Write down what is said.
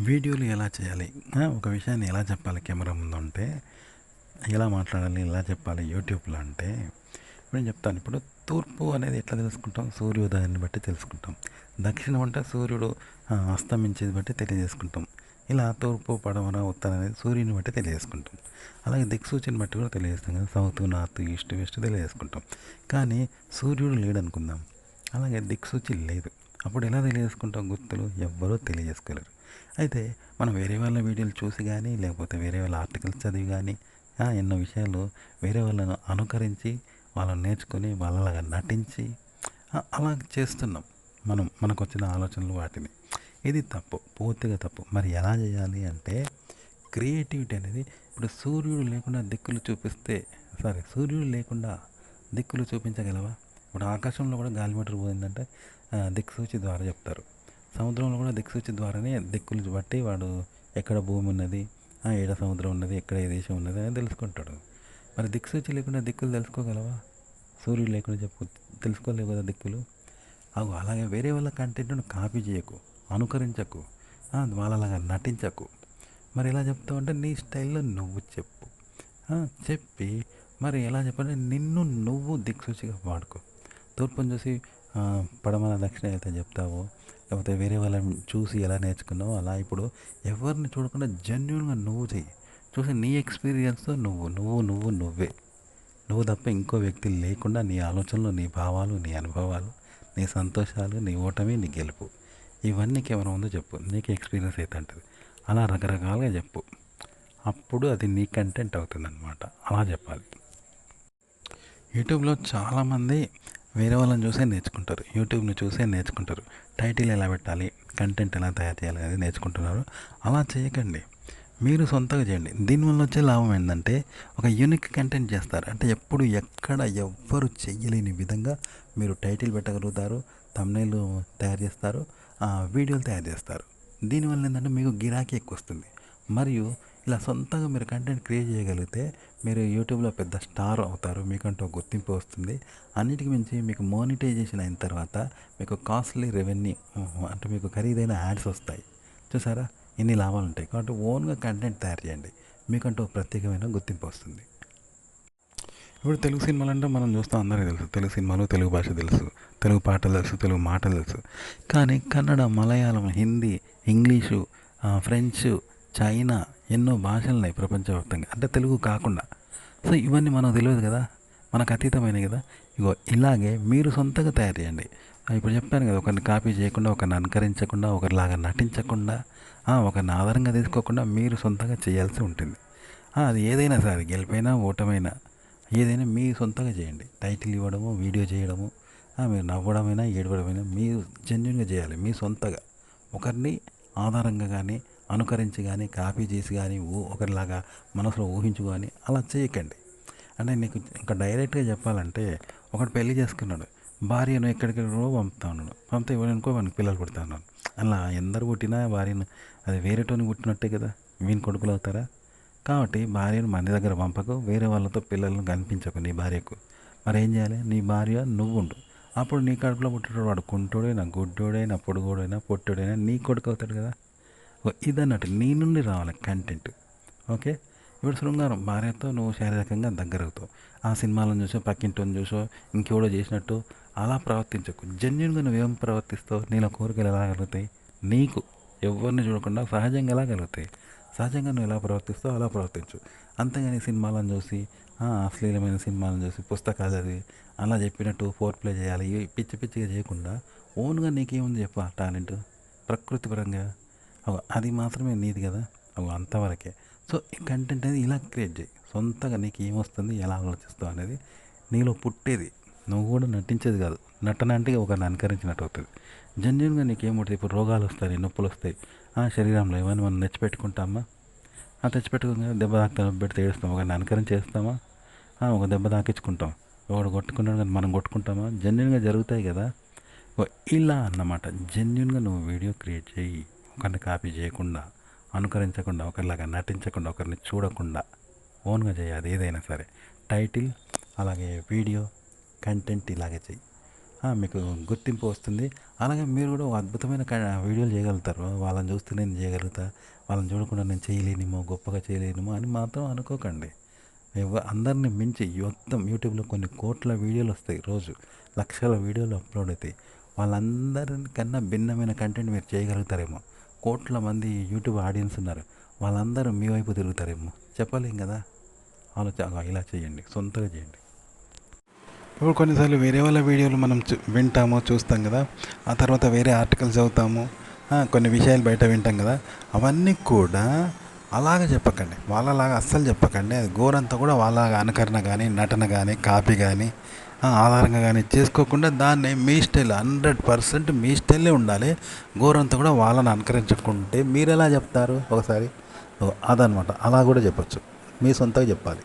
వీడియోలు ఎలా చేయాలి? ఒక విషయాన్ని ఎలా చెప్పాలి కెమెరా ముందుంటే, ఎలా మాట్లాడాలి, ఎలా చెప్పాలి యూట్యూబ్‌లో అంటే, ఇప్పుడు నేను చెప్తాను. ఇప్పుడు తూర్పు అనేది ఎట్లా తెలుసుకుంటాం? సూర్యోదయాన్ని బట్టి తెలుసుకుంటాం. దక్షిణం అంటే సూర్యుడు అస్తమించేది బట్టి తెలియజేసుకుంటాం. ఇలా తూర్పు, పడమర, ఉత్తరం అనేది సూర్యుని బట్టి తెలియజేసుకుంటాం. అలాగే దిక్సూచిని బట్టి కూడా తెలియజేస్తాం కదా! సౌత్, నార్త్, ఈస్ట్, వెస్ట్ తెలియజేసుకుంటాం. కానీ సూర్యుడు లేడనుకుందాం. అలాగే దిక్సూచి లేదు. అప్పుడు ఎలా తెలియజేసుకుంటాం గుర్తులు? ఎవ్వరూ తెలియజేసుకోలేరు. అయితే మనం వేరే వాళ్ళ వీడియోలు చూసి కానీ, లేకపోతే వేరే వాళ్ళ ఆర్టికల్స్ చదివి కానీ, ఎన్నో విషయాలు వేరే వాళ్ళను అనుకరించి, వాళ్ళని నేర్చుకొని, వాళ్ళలాగా నటించి అలా చేస్తున్నాం. మనకొచ్చిన ఆలోచనలు వాటిని. ఇది తప్పు. పూర్తిగా తప్పు. మరి ఎలా చేయాలి అంటే, క్రియేటివిటీ అనేది ఇప్పుడు సూర్యుడు లేకుండా దిక్కులు చూపిస్తే సూర్యుడు లేకుండా దిక్కులు చూపించగలవా? ఇప్పుడు ఆకాశంలో కూడా గాలిమటరు పోయిందంటే దిక్సూచి ద్వారా చెప్తారు. సముద్రంలో కూడా దిక్సూచి ద్వారానే దిక్కులు బట్టి వాడు ఎక్కడ భూమి ఉన్నది, ఏడ సముద్రం ఉన్నది, ఎక్కడ ఏ దేశం ఉన్నది అని తెలుసుకుంటాడు. మరి దిక్సూచి లేకుండా దిక్కులు తెలుసుకోగలవా? సూర్యుడు లేకుండా తెలుసుకోలేవు కదా దిక్కులు. అలాగే వేరే వాళ్ళ కంటెంట్ను కాపీ చేయకు, అనుకరించకు, వాళ్ళలాగా నటించకు. మరి ఎలా చెప్తావు అంటే నీ స్టైల్లో నువ్వు చెప్పు. చెప్పి మరి ఎలా చెప్పాలంటే నిన్ను నువ్వు దిక్సూచిగా వాడుకో. తూర్పుని చూసి పడమర దక్షిణ అయితే చెప్తావో, లేకపోతే వేరే వాళ్ళని చూసి ఎలా నేర్చుకున్నావో అలా ఇప్పుడు ఎవరిని చూడకుండా జెన్యున్గా నువ్వు చెయ్యి. చూసి నీ ఎక్స్పీరియన్స్తో నువ్వే. నువ్వు తప్ప ఇంకో వ్యక్తి లేకుండా నీ ఆలోచనలు, నీ భావాలు, నీ అనుభవాలు, నీ సంతోషాలు, నీ ఓటమి, నీ గెలుపు ఇవన్నీ కెమెరా ముందు చెప్పు. నీకు ఎక్స్పీరియన్స్ అయితే అంటుంది. అలా రకరకాలుగా చెప్పు. అప్పుడు అది నీ కంటెంట్ అవుతుందన్నమాట. అలా చెప్పాలి. యూట్యూబ్లో చాలామంది వేరే వాళ్ళని చూసే నేర్చుకుంటారు. యూట్యూబ్ని చూసే నేర్చుకుంటారు. టైటిల్ ఎలా పెట్టాలి, కంటెంట్ ఎలా తయారు చేయాలి అనేది నేర్చుకుంటున్నారు. అలా చేయకండి. మీరు సొంతంగా చేయండి. దీనివల్ల వచ్చే లాభం ఏంటంటే ఒక యూనిక్ కంటెంట్ చేస్తారు. అంటే ఎప్పుడు ఎక్కడ ఎవ్వరు చెయ్యలేని విధంగా మీరు టైటిల్ పెట్టగలుగుతారు, థంబ్నెయిల్ తయారు చేస్తారు, వీడియోలు తయారు చేస్తారు. దీనివల్ల ఏంటంటే మీకు గిరాకీ ఎక్కువ వస్తుంది. మరియు ఇలా సొంతంగా మీరు కంటెంట్ క్రియేట్ చేయగలిగితే మీరు యూట్యూబ్లో పెద్ద స్టార్ అవుతారు. మీకంటూ ఒక గుర్తింపు వస్తుంది. అన్నిటికి మించి మీకు మోనిటైజేషన్ అయిన తర్వాత మీకు కాస్ట్లీ రెవెన్యూ అంటే మీకు ఖరీదైన యాడ్స్ వస్తాయి. చూసారా? ఇన్ని లాభాలు ఉంటాయి. కాబట్టి ఓన్గా కంటెంట్ తయారు చేయండి. మీకంటూ ప్రత్యేకమైన గుర్తింపు వస్తుంది. ఇప్పుడు తెలుగు సినిమాలు అంటే మనం చూస్తాం, అందరికీ తెలుసు. తెలుగు సినిమాలు, తెలుగు భాష తెలుసు, తెలుగు పాటలు తెలుసు, తెలుగు మాటలు తెలుసు. కానీ Kannada, Malayalam, Hindi, English, French, China ఎన్నో భాషలు ఉన్నాయి ప్రపంచవ్యాప్తంగా. అంటే తెలుగు కాకుండా. సో ఇవన్నీ మనకు తెలియదు కదా, మనకు అతీతమైనవి కదా. ఇలాగే మీరు సొంతంగా తయారు చేయండి. ఇప్పుడు చెప్పాను కదా, ఒకరిని కాపీ చేయకుండా, ఒకరిని అనుకరించకుండా, ఒకరిలాగా నటించకుండా, ఒకరిని ఆధారంగా తీసుకోకుండా మీరు సొంతంగా చేయాల్సి ఉంటుంది. అది ఏదైనా సరే, గెలిపైనా ఓటమైనా ఏదైనా మీ సొంతంగా చేయండి. టైటిల్ ఇవ్వడము, వీడియో చేయడము, మీరు నవ్వడమైనా ఏడవడమైనా మీరు జెన్యున్గా చేయాలి. మీ సొంతగా ఒకరిని ఆధారంగా కానీ, అనుకరించి కానీ, కాపీ చేసి కానీ, ఒకరిలాగా మనసులో ఊహించు కానీ అలా చేయకండి. అంటే నీకు ఇంకా డైరెక్ట్గా చెప్పాలంటే, ఒకడు పెళ్లి చేసుకున్నాడు, భార్యను ఎక్కడికెక్కడో పంపుతా ఉన్నాడు. పంపితే ఎవడనుకో వానికి పిల్లలు పుడతా ఉన్నాడు. అలా ఎందరు పుట్టినా భార్యను అది వేరేటోని పుట్టినట్టే కదా, వీని కొడుకులు అవుతారా? కాబట్టి భార్యను మన దగ్గర పంపకు, వేరే వాళ్ళతో పిల్లలను కనిపించకు నీ భార్యకు. మరి ఏం చేయాలి? నీ భార్య నువ్వు ఉండు. అప్పుడు నీ కడుపులో పుట్టేటోడు వాడు కుంటోడైనా, గుడ్డోడైనా, పొడుగోడైనా, పొట్టోడైనా నీ కొడుకు అవుతాడు కదా. ఇదన్నట్టు నీ నుండి రావాలి కంటెంట్. ఓకే. ఇప్పుడు శృంగారం, భార్యతో నువ్వు శారీరకంగా దగ్గరవుతావు. ఆ సినిమాలను చూసో, పక్కింటిని చూసో, ఇంకెవడో చేసినట్టు అలా ప్రవర్తించకు. జెన్యున్గా నువ్వేం ప్రవర్తిస్తావు? నీలో కోరికలు ఎలా కలుగుతాయి? నీకు ఎవరిని చూడకుండా సహజంగా ఎలా కలుగుతాయి? సహజంగా నువ్వు ఎలా ప్రవర్తిస్తావు అలా ప్రవర్తించు. అంతేగాని సినిమాలను చూసి, అశ్లీలమైన సినిమాలను చూసి, పుస్తకాలు చదివి అలా చెప్పినట్టు ఫోర్ ప్లే చేయాలి, పిచ్చి పిచ్చిగా చేయకుండా ఓన్గా నీకేముంది చెప్పు ఆ టాలెంట్ ప్రకృతి పరంగా. అది మాత్రమే నీది కదా. అంతవరకే. సో ఈ కంటెంట్ అనేది ఇలా క్రియేట్ చేయి. సొంతగా నీకు ఏమొస్తుంది, ఎలా ఆలోచిస్తావు అనేది నీలో పుట్టేది. నువ్వు కూడా నటించేది కాదు. నటన అంటే ఒకరిని అనుకరించినట్టు అవుతుంది. జెన్యున్గా నీకేముంటుంది? ఇప్పుడు రోగాలు వస్తాయి, నొప్పులు వస్తాయి శరీరంలో, ఇవన్నీ మనం తెచ్చిపెట్టుకుంటామా? తెచ్చిపెట్టుకుని దెబ్బ తాకుతా, నొప్పి పెడితే ఏడుస్తాం. ఒకరిని అనుకరించి చేస్తామా? ఒక దెబ్బ తాకించుకుంటాం. ఒకడు కొట్టుకున్నాడు కానీ మనం కొట్టుకుంటామా? జెన్యున్గా జరుగుతాయి కదా. ఇలా అన్నమాట. జెన్యున్గా నువ్వు వీడియో క్రియేట్ చేయి. ఒకరిని కాపీ చేయకుండా, అనుకరించకుండా, ఒకరిలాగా నటించకుండా, ఒకరిని చూడకుండా ఓన్గా చేయాలి ఏదైనా సరే. టైటిల్ అలాగే వీడియో కంటెంట్ ఇలాగే చెయ్యి. మీకు గుర్తింపు వస్తుంది. అలాగే మీరు కూడా ఒక అద్భుతమైన వీడియోలు చేయగలుగుతారు. వాళ్ళని చూస్తే నేను చేయగలుగుతా, వాళ్ళని చూడకుండా నేను చేయలేనేమో, గొప్పగా చేయలేనేమో అని మాత్రం అనుకోకండి. అందరిని మించి మొత్తం యూట్యూబ్లో కొన్ని కోట్ల వీడియోలు వస్తాయి, రోజు లక్షల వీడియోలు అప్లోడ్ అవుతాయి. వాళ్ళందరికన్నా భిన్నమైన కంటెంట్ మీరు చేయగలుగుతారేమో. కోట్ల మంది యూట్యూబ్ ఆడియన్స్ ఉన్నారు, వాళ్ళందరూ మీ వైపు తిరుగుతారేమో చెప్పలేం కదా. ఇలా చేయండి, సొంతగా చేయండి. ఇప్పుడు కొన్నిసార్లు వేరే వాళ్ళ వీడియోలు మనం వింటాము, చూస్తాం కదా. ఆ తర్వాత వేరే ఆర్టికల్స్ చదువుతాము, కొన్ని విషయాలు బయట వింటాం కదా. అవన్నీ కూడా అలాగ చెప్పకండి, వాళ్ళలాగా అస్సలు చెప్పకండి. అది గోరంతా కూడా వాళ్ళలాగా అనుకరణ కానీ, నటన కానీ, కాపీ కానీ, ఆధారంగా కానీ చేసుకోకుండా దాన్ని మీ స్టైల్ 100% మీ స్టైలే ఉండాలి. గోరంతా కూడా వాళ్ళని అనుకరించుకుంటే మీరు ఎలా చెప్తారు ఒకసారి? అదనమాట, అలా కూడా చెప్పచ్చు, మీ సొంతంగా చెప్పాలి.